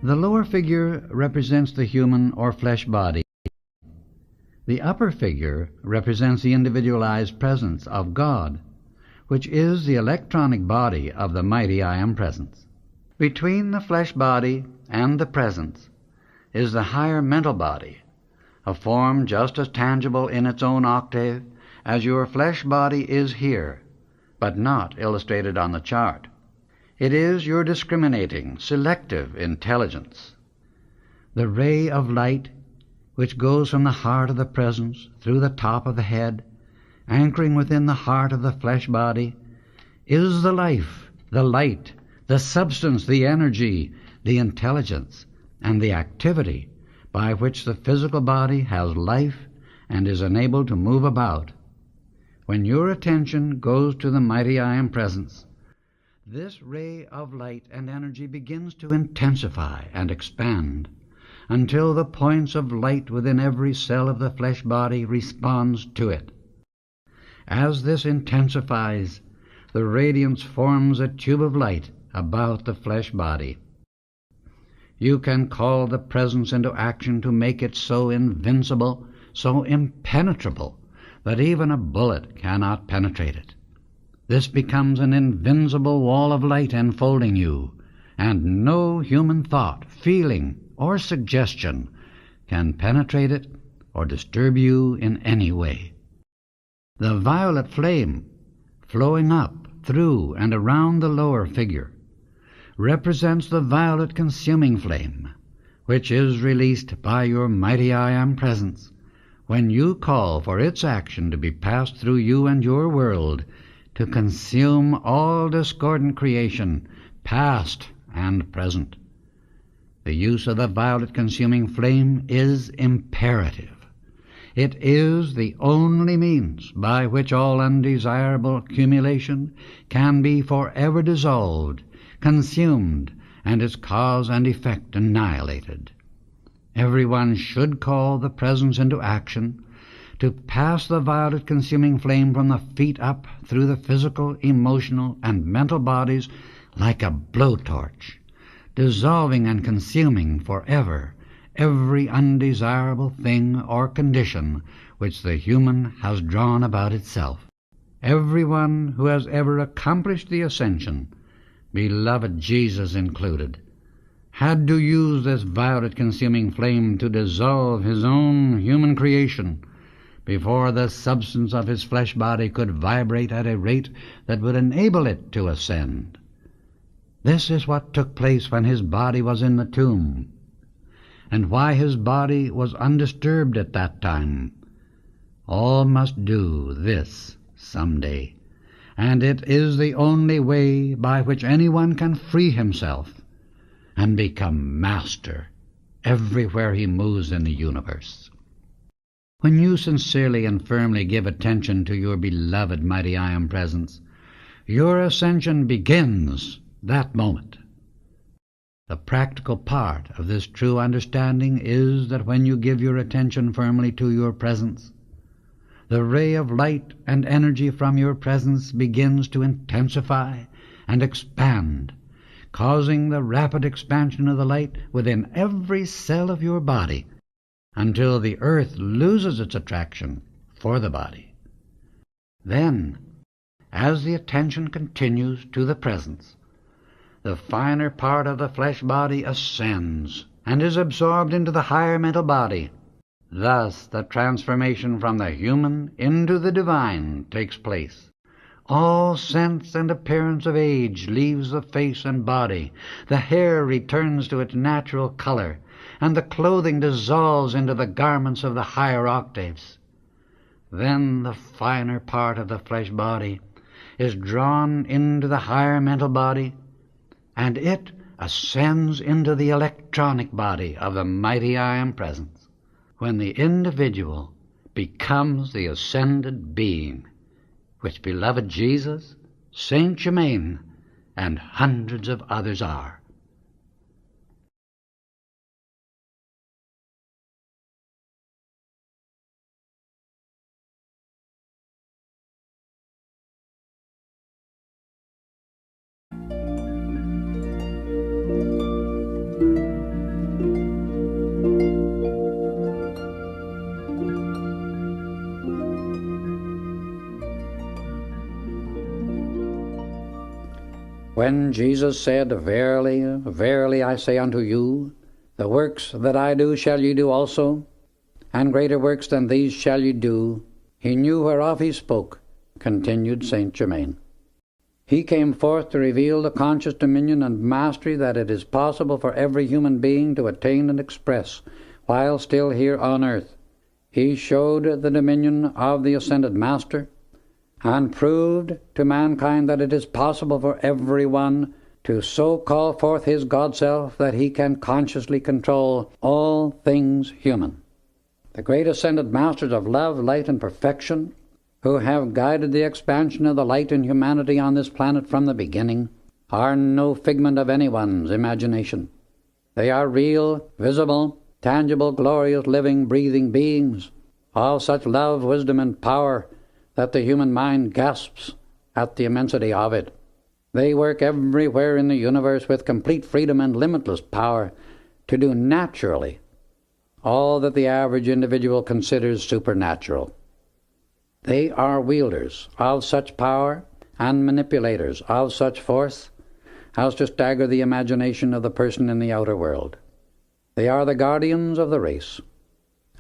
The lower figure represents the human or flesh body. The upper figure represents the individualized presence of God, which is the electronic body of the mighty I Am Presence. Between the flesh body and the presence is the higher mental body, a form just as tangible in its own octave as your flesh body is here, but not illustrated on the chart. It is your discriminating, selective intelligence. The ray of light which goes from the heart of the presence through the top of the head, anchoring within the heart of the flesh body, is the life, the light, the substance, the energy, the intelligence, and the activity by which the physical body has life and is enabled to move about. When your attention goes to the mighty I Am Presence, this ray of light and energy begins to intensify and expand until the points of light within every cell of the flesh body responds to it. As this intensifies, the radiance forms a tube of light about the flesh body. You can call the presence into action to make it so invincible, so impenetrable, that even a bullet cannot penetrate it. This becomes an invincible wall of light enfolding you, and no human thought, feeling, or suggestion can penetrate it or disturb you in any way. The violet flame, flowing up, through, and around the lower figure, represents the violet consuming flame, which is released by your mighty I Am Presence when you call for its action to be passed through you and your world to consume all discordant creation, past and present. The use of the violet consuming flame is imperative. It is the only means by which all undesirable accumulation can be forever dissolved, consumed, and its cause and effect annihilated. Everyone should call the presence into action to pass the violet consuming flame from the feet up through the physical, emotional, and mental bodies like a blowtorch, dissolving and consuming forever every undesirable thing or condition which the human has drawn about itself. Everyone who has ever accomplished the ascension, beloved Jesus included, had to use this violet consuming flame to dissolve his own human creation before the substance of his flesh body could vibrate at a rate that would enable it to ascend. This is what took place when his body was in the tomb, and why his body was undisturbed at that time. All must do this some day, and it is the only way by which anyone can free himself and become master everywhere he moves in the universe. When you sincerely and firmly give attention to your beloved mighty I Am Presence, your ascension begins that moment. The practical part of this true understanding is that when you give your attention firmly to your presence, the ray of light and energy from your presence begins to intensify and expand, causing the rapid expansion of the light within every cell of your body until the earth loses its attraction for the body. Then, as the attention continues to the presence, the finer part of the flesh body ascends and is absorbed into the higher mental body. Thus the transformation from the human into the divine takes place. All sense and appearance of age leaves the face and body. The hair returns to its natural color, and the clothing dissolves into the garments of the higher octaves. Then the finer part of the flesh body is drawn into the higher mental body, and it ascends into the electronic body of the mighty I Am Presence, when the individual becomes the ascended being, which beloved Jesus, Saint Germain, and hundreds of others are. When Jesus said, Verily, verily, I say unto you, the works that I do shall ye do also, and greater works than these shall ye do, he knew whereof he spoke, continued Saint Germain. He came forth to reveal the conscious dominion and mastery that it is possible for every human being to attain and express while still here on earth. He showed the dominion of the ascended Master, and proved to mankind that it is possible for every one to so call forth his God-self that he can consciously control all things human. The great ascended Masters of love, light, and perfection, who have guided the expansion of the light in humanity on this planet from the beginning, are no figment of anyone's imagination. They are real, visible, tangible, glorious, living, breathing beings, of such love, wisdom, and power that the human mind gasps at the immensity of it. They work everywhere in the universe with complete freedom and limitless power to do naturally all that the average individual considers supernatural. They are wielders of such power and manipulators of such force as to stagger the imagination of the person in the outer world. They are the guardians of the race,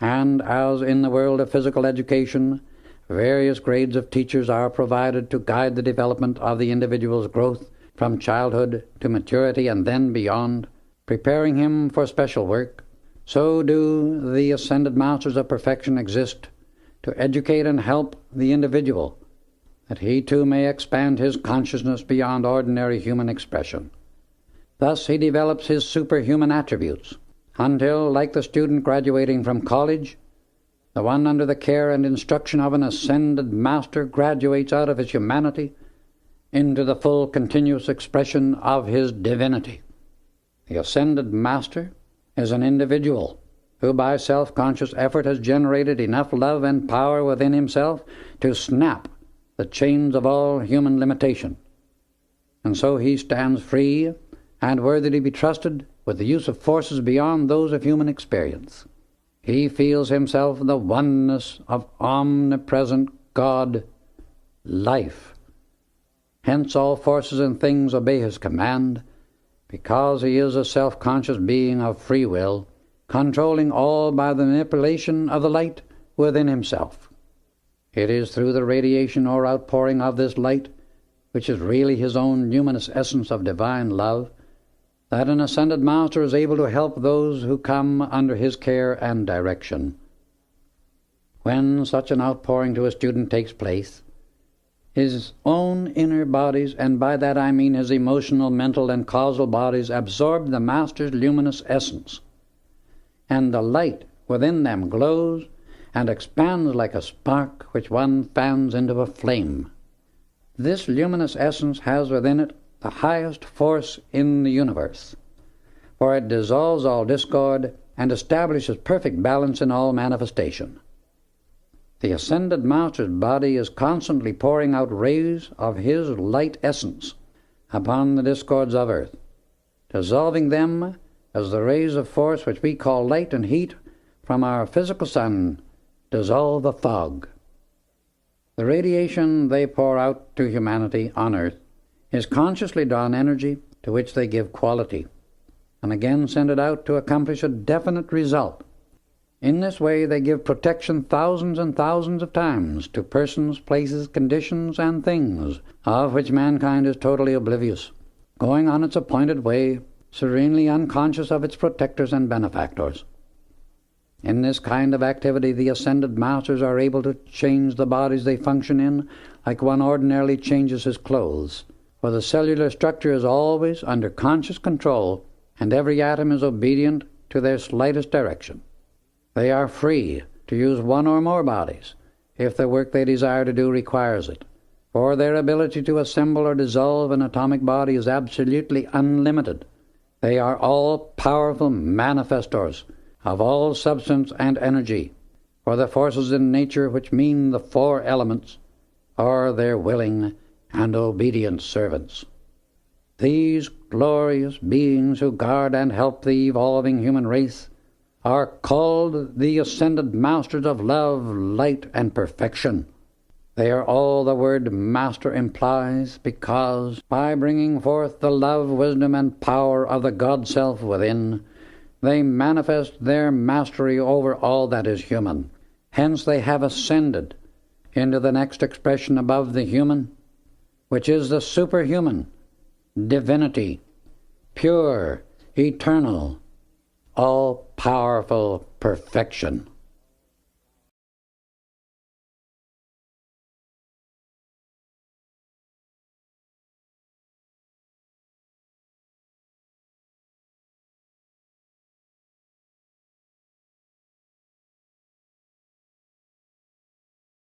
and as in the world of physical education, various grades of teachers are provided to guide the development of the individual's growth from childhood to maturity and then beyond, preparing him for special work, so do the ascended Masters of perfection exist to educate and help the individual, that he too may expand his consciousness beyond ordinary human expression. Thus he develops his superhuman attributes, until, like the student graduating from college, the one under the care and instruction of an ascended Master graduates out of his humanity into the full continuous expression of his divinity. The ascended Master is an individual who by self-conscious effort has generated enough love and power within himself to snap the chains of all human limitation. And so he stands free and worthy to be trusted with the use of forces beyond those of human experience. He feels himself the oneness of omnipresent God, life. Hence all forces and things obey his command, because he is a self-conscious being of free will, controlling all by the manipulation of the light within himself. It is through the radiation or outpouring of this light, which is really his own numinous essence of divine love, that an ascended Master is able to help those who come under his care and direction. When such an outpouring to a student takes place, his own inner bodies, and by that I mean his emotional, mental, and causal bodies, absorb the Master's luminous essence, and the light within them glows and expands like a spark which one fans into a flame. This luminous essence has within it the highest force in the universe, for it dissolves all discord and establishes perfect balance in all manifestation. The ascended Master's body is constantly pouring out rays of his light essence upon the discords of earth, dissolving them as the rays of force which we call light and heat from our physical sun dissolve a fog. The radiation they pour out to humanity on earth is consciously drawn energy to which they give quality, and again send it out to accomplish a definite result. In this way they give protection thousands and thousands of times to persons, places, conditions, and things of which mankind is totally oblivious, going on its appointed way, serenely unconscious of its protectors and benefactors. In this kind of activity the ascended Masters are able to change the bodies they function in like one ordinarily changes his clothes, for the cellular structure is always under conscious control, and every atom is obedient to their slightest direction. They are free to use one or more bodies, if the work they desire to do requires it, for their ability to assemble or dissolve an atomic body is absolutely unlimited. They are all-powerful manifestors of all substance and energy, for the forces in nature which mean the four elements are their willing and obedient servants. These glorious beings who guard and help the evolving human race are called the ascended Masters of love, light, and perfection. They are all the word master implies, because by bringing forth the love, wisdom, and power of the God self within, they manifest their mastery over all that is human. Hence they have ascended into the next expression above the human, which is the superhuman, divinity, pure, eternal, all-powerful perfection.